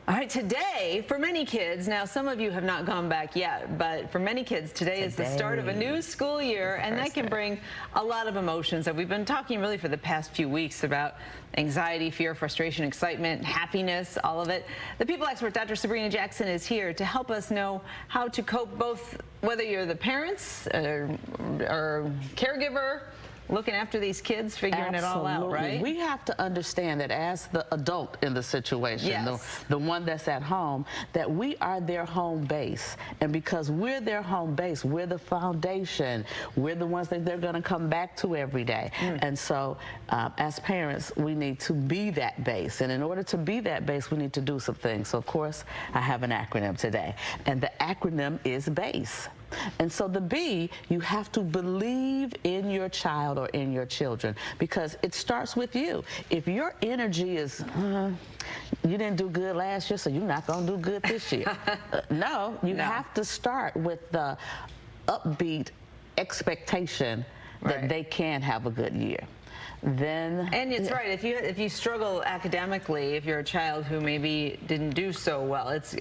All right, today, for many kids, now some of you have not gone back yet, but for many kids, today is the start of a new school year, and that can bring a lot of emotions that we've been talking really for the past few weeks about anxiety, fear, frustration, excitement, happiness, all of it. The people expert, Dr. Sabrina Jackson, is here to help us know how to cope, both whether you're the parents or caregiver, looking after these kids, figuring it all out, right? We have to understand that as the adult in the situation, the one that's at home, that we are their home base. And because we're their home base, we're the foundation, we're the ones that they're going to come back to every day. And so as parents, we need to be that base. And in order to be that base, we need to do some things. So of course, I have an acronym today. And the acronym is BASE. And so the B, you have to believe in your child or in your children, because it starts with you. If your energy is, you didn't do good last year, so you're not going to do good this year. No, you have to start with the upbeat expectation that they can have a good year. And it's right, if you struggle academically, if you're a child who maybe didn't do so well, it's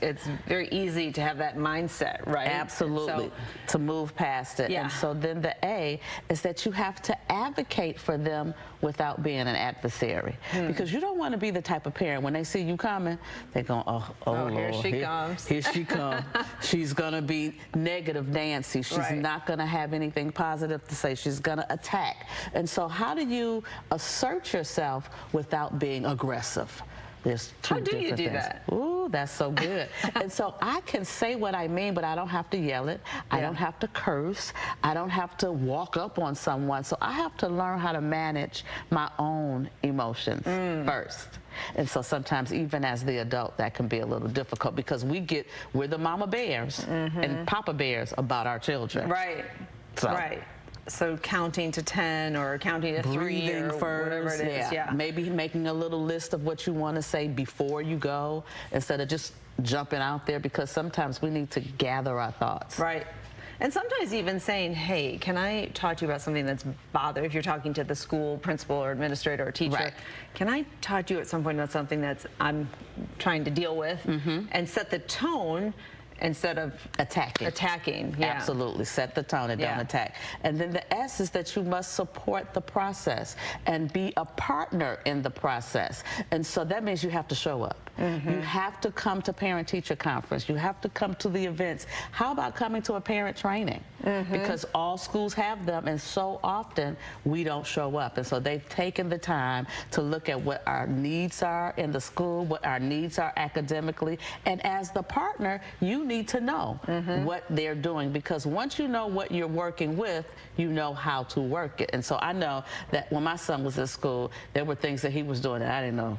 very easy to have that mindset, right? Absolutely, to move past it. And so then the A is that you have to advocate for them without being an adversary, because you don't want to be the type of parent when they see you coming, they're going, oh Lord, here she comes. Here she comes. She's going to be negative Nancy. She's not going to have anything positive to say. She's going to attack. And so how do you assert yourself without being aggressive? There's two different things. That? Ooh, that's so good. And so I can say what I mean, but I don't have to yell it. I don't have to curse. I don't have to walk up on someone. So I have to learn how to manage my own emotions first. And so sometimes even as the adult, that can be a little difficult, because we're the mama bears and papa bears about our children. Right, So counting to 10 or counting to 3 or whatever it is. Maybe making a little list of what you want to say before you go, instead of just jumping out there, because sometimes we need to gather our thoughts. Right. And sometimes even saying, hey, can I talk to you about something that's bothered? If you're talking to the school principal or administrator or teacher, can I talk to you at some point about something that's I'm trying to deal with, and set the tone instead of attacking. Absolutely. Set the tone and don't attack. And then the S is that you must support the process and be a partner in the process. And so that means you have to show up. You have to come to parent-teacher conference. You have to come to the events. How about coming to a parent training? Because all schools have them, and so often we don't show up. And so they've taken the time to look at what our needs are in the school, what our needs are academically. And as the partner, you need to know what they're doing, because once you know what you're working with, you know how to work it. And so I know that when my son was in school, there were things that he was doing that I didn't know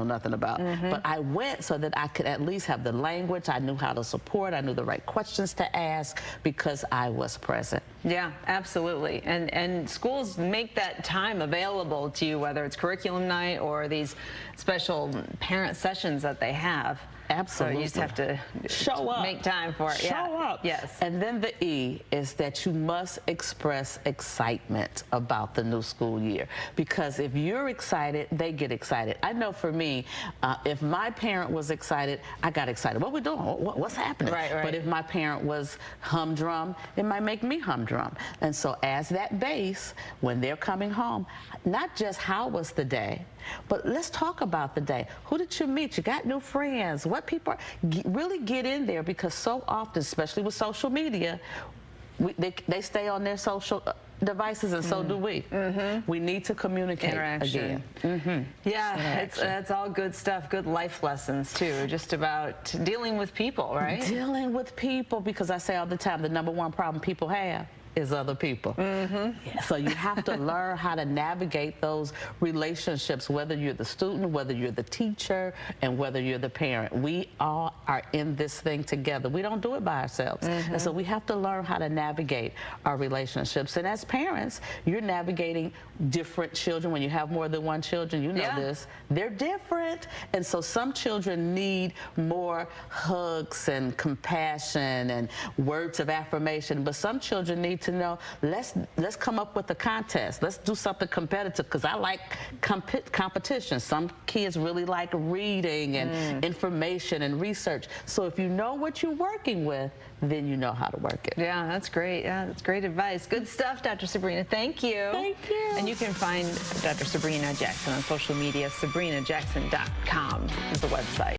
nothing about. But I went so that I could at least have the language. I knew how to support. I knew the right questions to ask, because I was present. Yeah, absolutely. And schools make that time available to you, whether it's curriculum night or these special parent sessions that they have. Absolutely. So you just have to show up, make time for it. Show up. Yes. And then the E is that you must express excitement about the new school year, because if you're excited, they get excited. I know for me, if my parent was excited, I got excited. What we doing? What's happening? But if my parent was humdrum, it might make me humdrum. And so as that base, when they're coming home, not just how was the day, but let's talk about the day. Who did you meet? You got new friends. What people really get in there, because so often, especially with social media, they stay on their social devices, and so do we. We need to communicate again. Yeah, it's all good stuff, good life lessons too, just about dealing with people, right? Dealing with people, because I say all the time, the #1 problem people have is other people. So you have to learn how to navigate those relationships, whether you're the student, whether you're the teacher, and whether you're the parent. We all are in this thing together. We don't do it by ourselves. And so we have to learn how to navigate our relationships. And as parents, you're navigating different children. When you have more than one children, you know this, they're different. And so some children need more hugs and compassion and words of affirmation, but some children need need to know, let's come up with a contest. Let's do something competitive, because I like competition. Some kids really like reading and information and research. So if you know what you're working with, then you know how to work it. Yeah, that's great. Yeah, that's great advice. Good stuff, Dr. Sabrina. Thank you. Thank you. And you can find Dr. Sabrina Jackson on social media. SabrinaJackson.com is the website.